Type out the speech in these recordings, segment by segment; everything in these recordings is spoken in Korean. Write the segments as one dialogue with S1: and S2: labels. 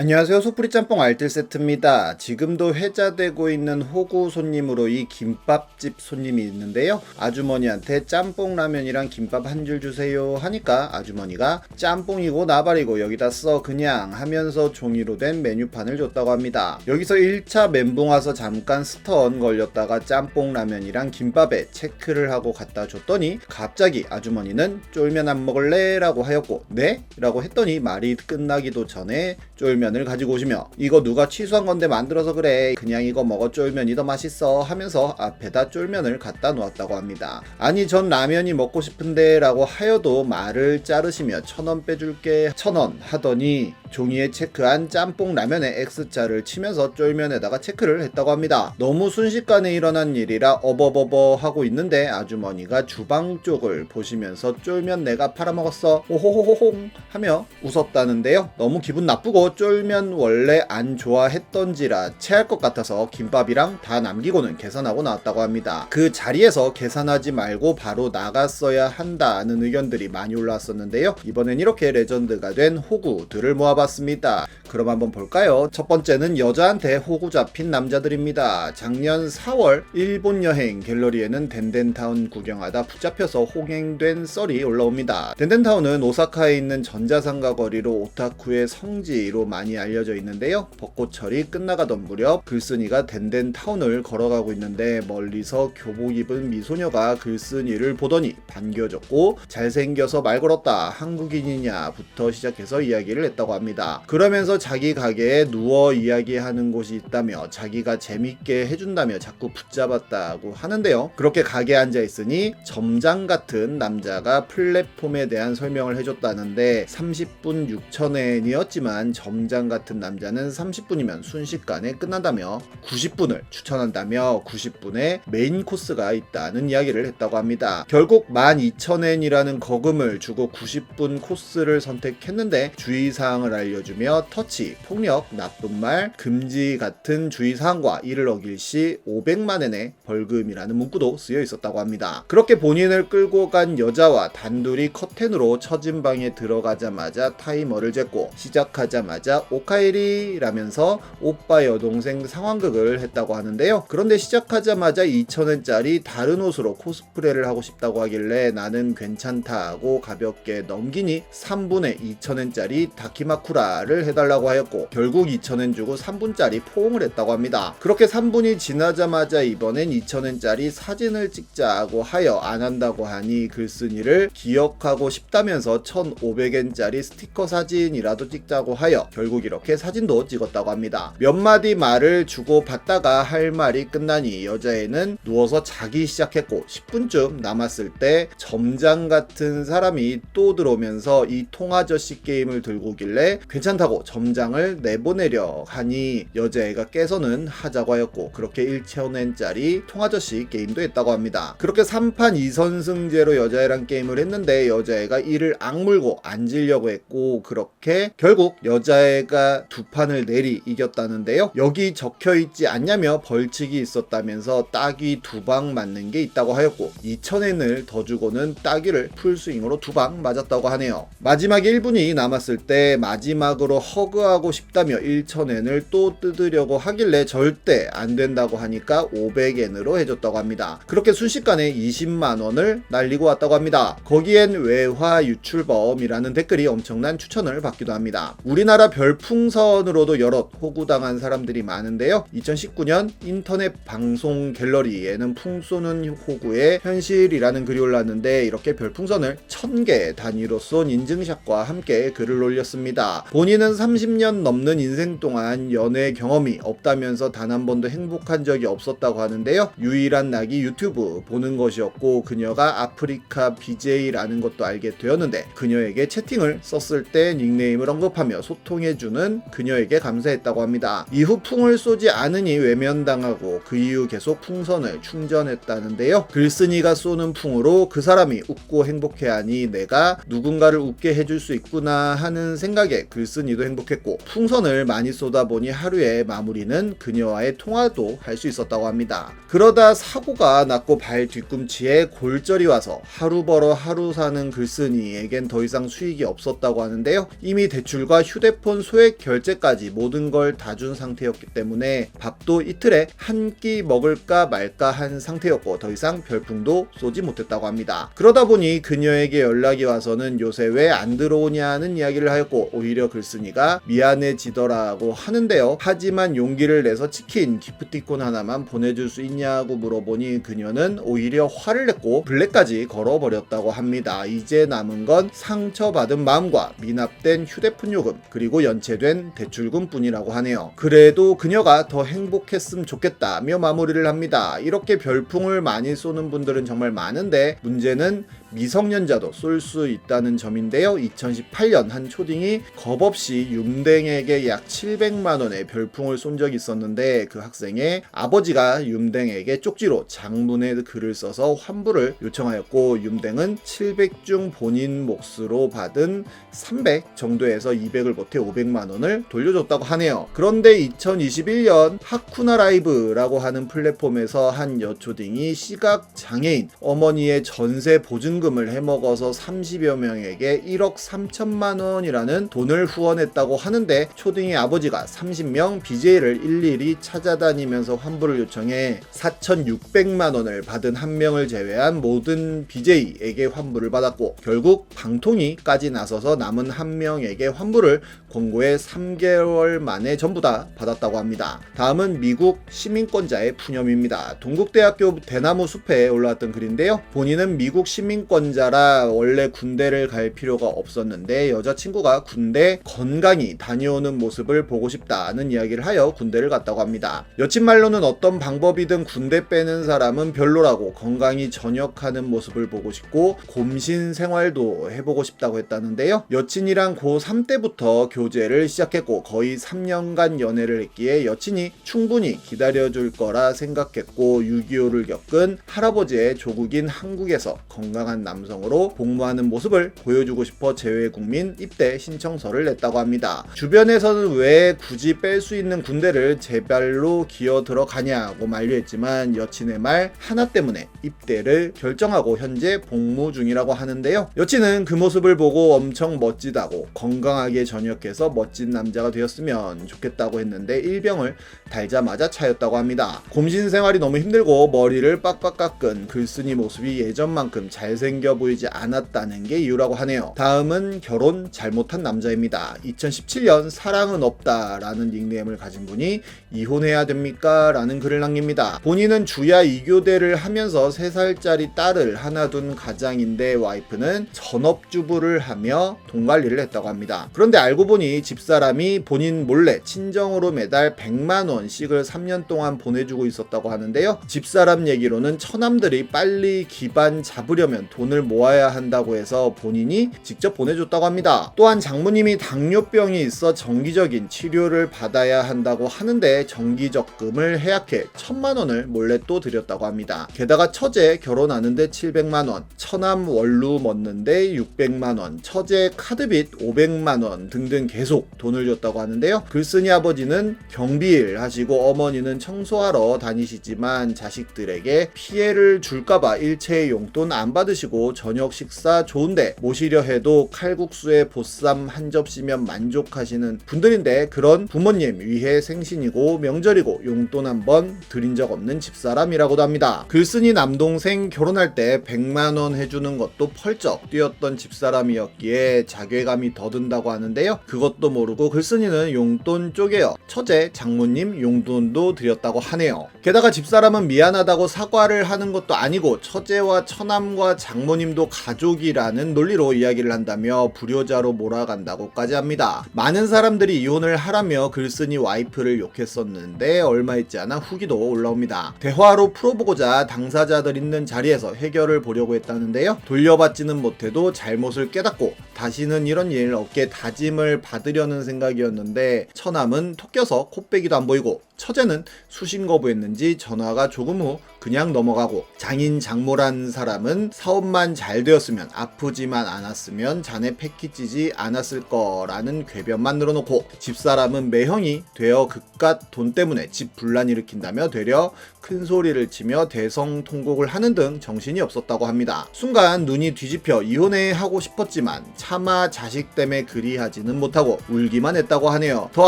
S1: 안녕하세요. 소프리 짬뽕 알뜰 세트입니다. 지금도 회자되고 있는 호구 손님으로 이 김밥집 손님이 있는데요. 아주머니한테 짬뽕 라면이랑 김밥 한 줄 주세요 하니까 아주머니가 짬뽕이고 나발이고 여기다 써 그냥 하면서 종이로 된 메뉴판을 줬다고 합니다. 여기서 1차 멘붕 와서 잠깐 스턴 걸렸다가 짬뽕 라면이랑 김밥에 체크를 하고 갖다 줬더니 갑자기 아주머니는 쫄면 안 먹을래? 라고 하였고 네? 라고 했더니 말이 끝나기도 전에 쫄면을 가지고 오시며 이거 누가 취소한 건데 만들어서 그래 그냥 이거 먹어 쫄면이 더 맛있어 하면서 앞에다 쫄면을 갖다 놓았다고 합니다. 아니 전 라면이 먹고 싶은데 라고 하여도 말을 자르시며 1,000원 빼줄게 1,000원 하더니 종이에 체크한 짬뽕 라면에 X자를 치면서 쫄면에다가 체크를 했다고 합니다. 너무 순식간에 일어난 일이라 어버버버 하고 있는데 아주머니가 주방 쪽을 보시면서 쫄면 내가 팔아먹었어 호호호호홍 하며 웃었다는데요. 너무 기분 나쁘고 쫄면 원래 안 좋아했던지라 체할 것 같아서 김밥이랑 다 남기고는 계산하고 나왔다고 합니다. 그 자리에서 계산하지 말고 바로 나갔어야 한다는 의견들이 많이 올라왔었는데요. 이번엔 이렇게 레전드가 된 호구들을 모아봤습니다. 그럼 한번 볼까요? 첫 번째는 여자한테 호구 잡힌 남자들입니다. 작년 4월 일본 여행 갤러리에는 덴덴타운 구경하다 붙잡혀서 호갱된 썰이 올라옵니다. 덴덴타운은 오사카에 있는 전자상가 거리로 오타쿠의 성지로 많이 알려져 있는데요. 벚꽃철이 끝나가던 무렵 글쓴이가 덴덴타운을 걸어가고 있는데 멀리서 교복 입은 미소녀가 글쓴이를 보더니 반겨줬고 잘생겨서 말 걸었다 한국인이냐 부터 시작해서 이야기를 했다고 합니다. 그러면서 자기 가게에 누워 이야기하는 곳이 있다며 자기가 재밌게 해준다며 자꾸 붙잡았다고 하는데요. 그렇게 가게에 앉아있으니 점장 같은 남자가 플랫폼에 대한 설명을 해줬다는데 30분 6,000엔이었지만 점장 같은 남자는 30분이면 순식간에 끝난다며 90분을 추천한다며 90분에 메인 코스가 있다는 이야기를 했다고 합니다. 결국 12,000엔이라는 거금을 주고 90분 코스를 선택했는데 주의사항을 알려주며 터치, 폭력, 나쁜 말, 금지 같은 주의사항과 이를 어길 시 500만엔의 벌금이라는 문구도 쓰여 있었다고 합니다. 그렇게 본인을 끌고 간 여자와 단둘이 커튼으로 처진 방에 들어가자마자 타이머를 쟀고 시작하자마자 오카에리 라면서 오빠 여동생 상황극을 했다고 하는데요. 그런데 시작하자마자 2,000엔짜리 다른 옷으로 코스프레를 하고 싶다고 하길래 나는 괜찮다 하고 가볍게 넘기니 3분에 2,000엔짜리 다키마쿠라를 해달라고 하였고 결국 2,000엔 주고 3분짜리 포옹을 했다고 합니다. 그렇게 3분이 지나자마자 이번엔 2,000엔짜리 사진을 찍자고 하여 안 한다고 하니 글쓴이를 기억하고 싶다면서 1,500엔짜리 스티커 사진이라도 찍자고 하여 결국 이렇게 사진도 찍었다고 합니다. 몇 마디 말을 주고 받다가 할 말이 끝나니 여자애는 누워서 자기 시작했고 10분쯤 남았을 때 점장 같은 사람이 또 들어오면서 이 통아저씨 게임을 들고 오길래 괜찮다고 점장을 내보내려 하니 여자애가 깨서는 하자고 하였고 그렇게 1,000엔짜리 통아저씨 게임도 했다고 합니다. 그렇게 3판 2선승제로 여자애랑 게임을 했는데 여자애가 이를 악물고 앉으려고 했고 그렇게 결국 여자애가 2판을 내리 이겼다는데요. 여기 적혀있지 않냐며 벌칙이 있었다면서 따귀 2방 맞는 게 있다고 하였고 2,000엔을 더 주고는 따귀를 풀스윙으로 2방 맞았다고 하네요. 마지막 1분이 남았을 때 마지막으로 허그하고 싶다며 1,000엔을 또 뜯으려고 하길래 절대 안 된다고 하니까 500엔으로 해줬다고 합니다. 그렇게 순식간에 20만원을 날리고 왔다고 합니다. 거기엔 외화 유출범이라는 댓글이 엄청난 추천을 받기도 합니다. 우리나라 별풍선으로도 여럿 호구당한 사람들이 많은데요. 2019년 인터넷 방송 갤러리에는 풍쏘는 호구의 현실이라는 글이 올랐는데 이렇게 별풍선을 1000개 단위로 쏜 인증샷과 함께 글을 올렸습니다. 본인은 30년 넘는 인생 동안 연애 경험이 없다면서 단 한 번도 행복한 적이 없었다고 하는데요. 유일한 낙이 유튜브 보는 것이었고 그녀가 아프리카 BJ라는 것도 알게 되었는데 그녀에게 채팅을 썼을 때 닉네임을 언급하며 소통해주는 그녀에게 감사했다고 합니다. 이후 풍을 쏘지 않으니 외면당하고 그 이후 계속 풍선을 충전했다는데요. 글쓴이가 쏘는 풍으로 그 사람이 웃고 행복해하니 내가 누군가를 웃게 해줄 수 있구나 하는 생각에 글쓴이도 행복했고 풍선을 많이 쏘다 보니 하루의 마무리는 그녀와의 통화도 할 수 있었다고 합니다. 그러다 사고가 났고 발 뒤꿈치에 골절이 와서 하루 벌어 하루 사는 글쓴이에겐 더 이상 수익이 없었다고 하는데요. 이미 대출과 휴대폰 소액 결제까지 모든 걸 다 준 상태였기 때문에 밥도 이틀에 한 끼 먹을까 말까 한 상태였고 더 이상 별풍도 쏘지 못했다고 합니다. 그러다 보니 그녀에게 연락이 와서는 요새 왜 안 들어오냐는 이야기를 하였고 오히려 글쓴이가 미안해지더라고 하는데요. 하지만 용기를 내서 치킨 기프티콘 하나만 보내줄 수 있냐고 물어보니 그녀는 오히려 화를 냈고 블랙까지 걸어버렸다고 합니다. 이제 남은 건 상처받은 마음과 미납된 휴대폰 요금 그리고 연체된 대출금 뿐이라고 하네요. 그래도 그녀가 더 행복했으면 좋겠다며 마무리를 합니다. 이렇게 별풍을 많이 쏘는 분들은 정말 많은데 문제는 미성년자도 쏠 수 있다는 점인데요. 2018년 한 초딩이 겁없이 윰댕에게 약 700만원의 별풍을 쏜 적이 있었는데 그 학생의 아버지가 윰댕에게 쪽지로 장문의 글을 써서 환불을 요청하였고 윰댕은 700 중 본인 몫으로 받은 300 정도에서 200을 보태 500만원을 돌려줬다고 하네요. 그런데 2021년 하쿠나 라이브라고 하는 플랫폼에서 한 여초딩이 시각장애인 어머니의 전세 보증금을 해먹어서 30여 명에게 1억 3천만 원이라는 돈을 후원했다고 하는데 초딩의 아버지가 30명 BJ를 일일이 찾아다니면서 환불을 요청해 4,600만 원을 받은 한 명을 제외한 모든 BJ에게 환불을 받았고 결국 방통위까지 나서서 남은 한 명에게 환불을 권고해 3개월 만에 전부 다 받았다고 합니다. 다음은 미국 시민권자의 푸념입니다. 동국대학교 대나무 숲에 올라왔던 글인데요. 본인은 미국 시민권자라 원래 군대를 갈 필요가 없었는데 여자친구가 군대 건강히 다녀오는 모습을 보고 싶다는 이야기를 하여 군대를 갔다고 합니다. 여친 말로는 어떤 방법이든 군대 빼는 사람은 별로라고 건강히 전역하는 모습을 보고 싶고 곰신 생활도 해보고 싶다고 했다는데요. 여친이랑 고3 때부터 교제를 시작했고 거의 3년간 연애를 했기에 여친이 충분히 기다려줄 거라 생각했고 6.25를 겪은 할아버지의 조국인 한국에서 건강한 남성으로 복무하는 모습을 보여주고 싶어 재외국민 입대 신청서를 냈다고 합니다. 주변에서는 왜 굳이 뺄 수 있는 군대를 제 발로 기어 들어가냐고 만류했지만 여친의 말 하나 때문에 입대를 결정하고 현재 복무 중이라고 하는데요. 여친은 그 모습을 보고 엄청 멋지다고 건강하게 전역해서 멋진 남자가 되었으면 좋겠다고 했는데 일병을 달자마자 차였다고 합니다. 곰신 생활이 너무 힘들고 머리를 빡빡 깎은 글쓴이 모습이 예전만큼 잘생겨 보이지 않았다는 게 이유라고 하네요. 다음은 결혼 잘못한 남자입니다. 2017년 사랑은 없다 라는 닉네임을 가진 분이 이혼해야 됩니까? 라는 글을 남깁니다. 본인은 주야 2교대를 하면서 3살짜리 딸을 하나 둔 가장인데 와이프는 전업주부를 하며 돈 관리를 했다고 합니다. 그런데 알고 보니 집사람이 본인 몰래 친정으로 매달 100만 원씩을 3년 동안 보내주고 있었다고 하는데요. 집사람 얘기로는 처남들이 빨리 기반 잡으려면 돈을 모아야 한다고 해서 본인이 직접 보내줬다고 합니다. 또한 장모님이 당뇨병이 있어 정기적인 치료를 받아야 한다고 하는데 정기적금을 해약해 1,000만 원을 몰래 또 드렸다고 합니다. 게다가 처제 결혼하는데 700만 원, 처남 원루 먹는데 600만 원, 처제 카드빚 500만 원 등등 계속 돈을 줬다고 하는데요. 글쓴이 아버지는 경비일 하시고 어머니는 청소하러 다니시지만 자식들에게 피해를 줄까봐 일체의 용돈 안 받으시고 저녁 식사 좋은데 모시려 해도 칼국수에 보쌈 한 접시면 만족하시는 분들인데 그런 부모님 위해 생신이고 명절이고 용돈 한 번 드린 적 없는 집사람이라고도 합니다. 글쓴이 남동생 결혼할 때 100만 원 해주는 것도 펄쩍 뛰었던 집사람이었기에 자괴감이 더 든다고 하는데요. 그것도 모르고 글쓴이는 용돈 쪼개어 처제 장모님 용돈도 드렸다고 하네요. 게다가 집사람은 미안하다고 사과를 하는 것도 아니고 처제와 처남과 장모님도 가족이라는 논리로 이야기를 한다며 불효자로 몰아간다고까지 합니다. 많은 사람들이 이혼을 하라며 글쓴이 와이프를 욕했었는데 얼마 있지 않아 후기도 올라옵니다. 대화로 풀어보고자 당사자들 있는 자리에서 해결을 보려고 했다는데요. 돌려받지는 못해도 잘못을 깨닫고 다시는 이런 일 없게 다짐을 받으려는 생각이었는데 처남은 토껴서 코빼기도 안 보이고 처제는 수신 거부했는지 전화가 조금 후 그냥 넘어가고, 장인 장모란 사람은 사업만 잘 되었으면, 아프지만 않았으면 자네 패키 찌지 않았을 거라는 궤변만 늘어놓고, 집사람은 매형이 되어 그깟 돈 때문에 집 분란 일으킨다며 되려 큰 소리를 치며 대성통곡을 하는 등 정신이 없었다고 합니다. 순간 눈이 뒤집혀 이혼해 하고 싶었지만 차마 자식 때문에 그리하지는 못하고 울기만 했다고 하네요. 더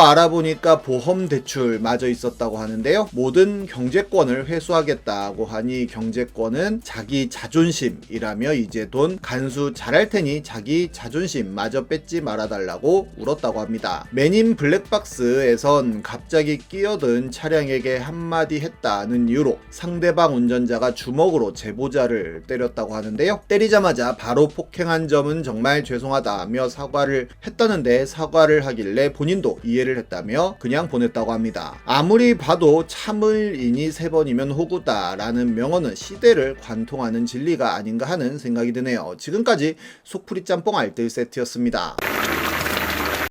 S1: 알아보니까 보험 대출마저 있었다고 하는데요. 모든 경제권을 회수하겠다고 하니 경제권은 자기 자존심이라며 이제 돈 간수 잘할 테니 자기 자존심 마저 뺏지 말아달라고 울었다고 합니다. 맨인 블랙박스에선 갑자기 끼어든 차량에게 한마디 했다는 이유로 상대방 운전자가 주먹으로 제보자를 때렸다고 하는데요. 때리자마자 바로 폭행한 점은 정말 죄송하다며 사과를 했다는데, 사과를 하길래 본인도 이해를 했다며 그냥 보냈다고 합니다. 아무리 봐도 참을 인이 3번이면 호구다 라는 명언은 시대를 관통하는 진리가 아닌가 하는 생각이 드네요. 지금까지 속풀이 짬뽕 알뜰 세트였습니다.